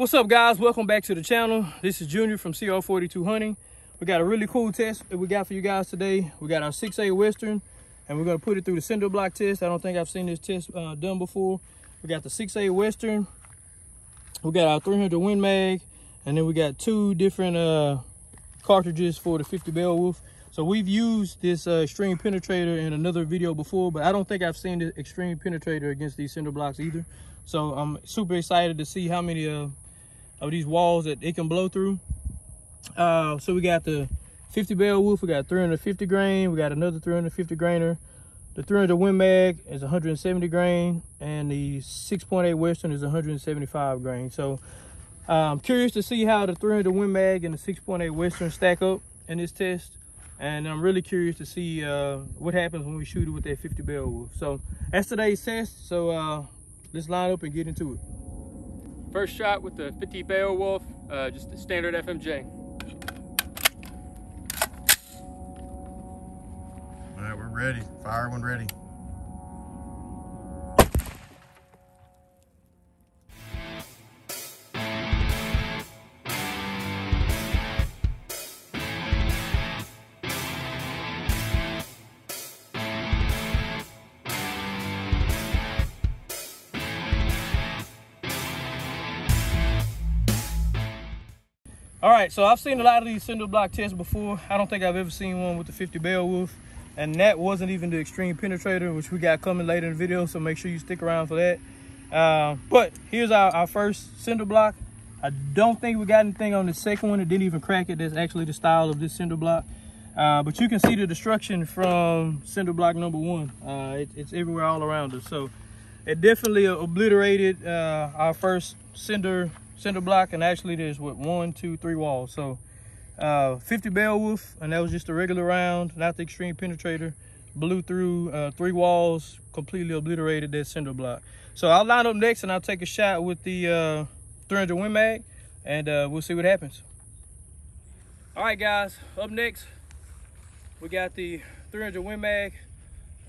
What's up, guys? Welcome back to the channel. This is Junior from CR42 Hunting. We got a really cool test that we got for you guys today. We got our 6.8 Western, and we're going to put it through the cinder block test. I don't think I've seen this test done before. We got the 6.8 Western. We got our 300 Win Mag, and then we got two different cartridges for the 50 Beowulf. So we've used this extreme penetrator in another video before, but I don't think I've seen the extreme penetrator against these cinder blocks either. So I'm super excited to see how many of these walls that it can blow through. So we got the 50 Beowulf, we got 350 grain, we got another 350 grainer. The 300 Win Mag is 170 grain, and the 6.8 Western is 175 grain. So I'm curious to see how the 300 Win Mag and the 6.8 Western stack up in this test. And I'm really curious to see what happens when we shoot it with that 50 Beowulf. So that's today's test. So let's line up and get into it. First shot with the 50 Beowulf, just a standard FMJ. All right, we're ready. Fire when ready. All right, so I've seen a lot of these cinder block tests before. I don't think I've ever seen one with the 50 Beowulf, and that wasn't even the extreme penetrator, which we got coming later in the video, so make sure you stick around for that. But here's our first cinder block. I don't think we got anything on the second one. It didn't even crack it. That's actually the style of this cinder block. But you can see the destruction from cinder block number one. It's everywhere all around us. So it definitely obliterated our first cinder block, and actually there's what, 1, 2, 3 walls. So 50 Beowulf, and that was just a regular round, not the extreme penetrator, blew through 3 walls, completely obliterated that cinder block. So I'll line up next and I'll take a shot with the 300 Win Mag, and we'll see what happens. All right, guys, up next we got the 300 Win Mag,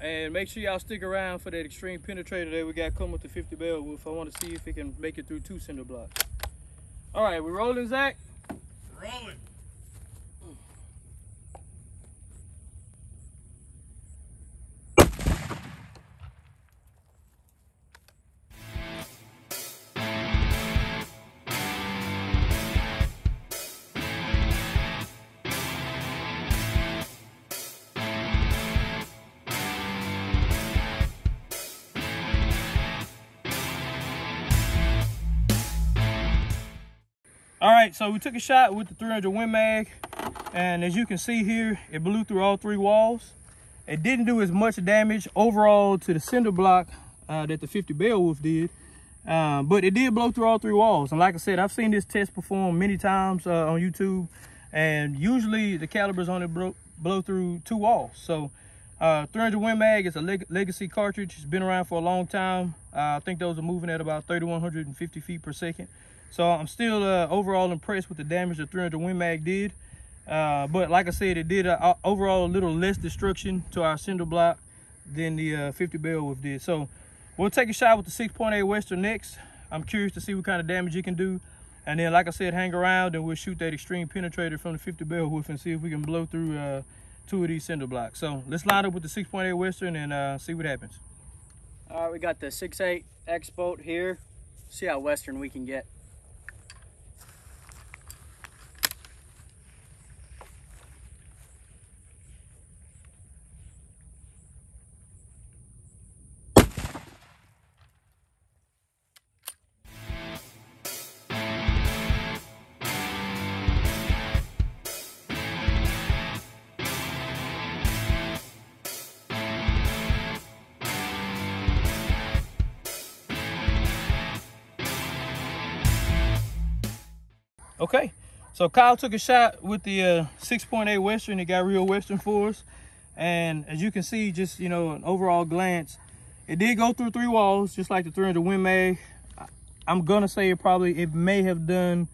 and make sure y'all stick around for that extreme penetrator that we got coming with the 50 Beowulf. I want to see if it can make it through 2 cinder blocks. All right, we're rolling, Zach? Rolling. All right, so we took a shot with the 300 Win Mag, and as you can see here, it blew through all 3 walls. It didn't do as much damage overall to the cinder block that the 50 Beowulf did, but it did blow through all 3 walls. And like I said, I've seen this test performed many times on YouTube, and usually the calibers on it blow through 2 walls. So 300 Win Mag is a legacy cartridge. It's been around for a long time. I think those are moving at about 3,150 feet per second. So I'm still overall impressed with the damage the 300 Win Mag did. But like I said, it did overall a little less destruction to our cinder block than the 50 Beowulf did. So we'll take a shot with the 6.8 Western next. I'm curious to see what kind of damage it can do. And then, like I said, hang around and we'll shoot that extreme penetrator from the 50 Beowulf and see if we can blow through 2 of these cinder blocks. So let's line up with the 6.8 Western and see what happens. All right, we got the 6.8 X-Bolt here. See how Western we can get. Okay, so Kyle took a shot with the 6.8 Western. It got real Western for us, and as you can see, just, you know, an overall glance, it did go through 3 walls just like the 300 Win Mag. I'm gonna say it may have done,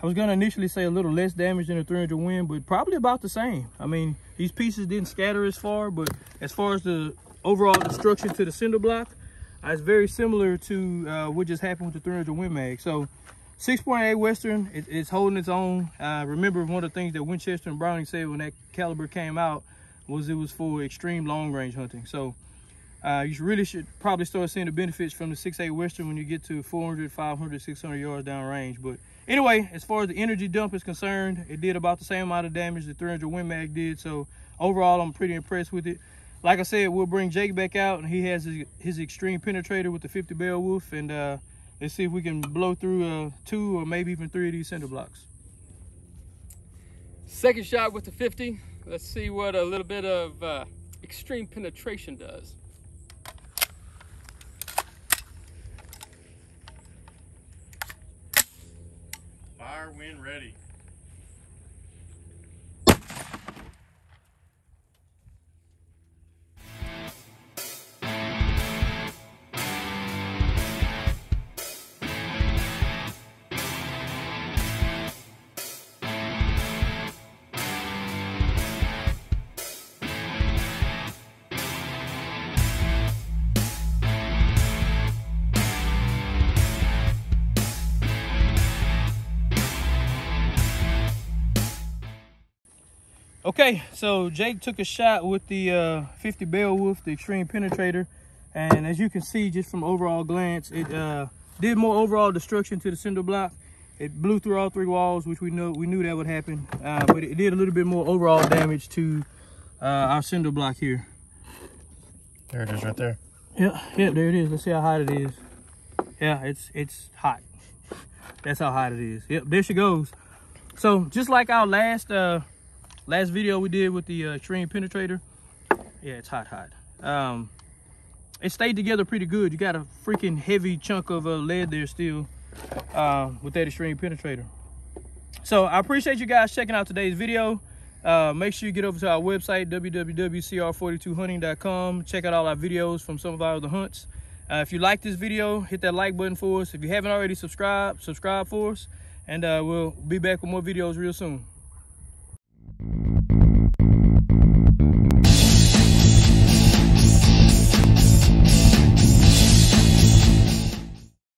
I was gonna initially say a little less damage than the 300 Win, but probably about the same. I mean, these pieces didn't scatter as far, but as far as the overall destruction to the cinder block, it's very similar to what just happened with the 300 Win Mag. So 6.8 Western, it's holding its own. Remember, one of the things that Winchester and Browning said when that caliber came out was it was for extreme long range hunting. So you really should probably start seeing the benefits from the 6.8 Western when you get to 400, 500, 600 yards down range. But anyway, as far as the energy dump is concerned, it did about the same amount of damage the 300 Win Mag did. So overall, I'm pretty impressed with it. Like I said, we'll bring Jake back out, and he has his extreme penetrator with the 50 Beowulf, and let's see if we can blow through 2 or maybe even 3 of these cinder blocks. Second shot with the 50. Let's see what a little bit of extreme penetration does. Fire, wind, ready. Okay, so Jake took a shot with the 50 Beowulf, the extreme penetrator, and as you can see just from overall glance, it did more overall destruction to the cinder block. It blew through all 3 walls, which we knew that would happen, but it did a little bit more overall damage to our cinder block here. There it is right there. Yeah, there it is. Let's see how hot it is. Yeah, it's hot. That's how hot it is. Yep, there she goes. So just like our last video we did with the extreme penetrator, yeah, it's hot. It stayed together pretty good. You got a freaking heavy chunk of lead there still with that extreme penetrator. So I appreciate you guys checking out today's video. Make sure you get over to our website, www.cr42hunting.com. Check out all our videos from some of our other hunts. If you like this video, hit that like button for us. If you haven't already subscribed for us, and we'll be back with more videos real soon.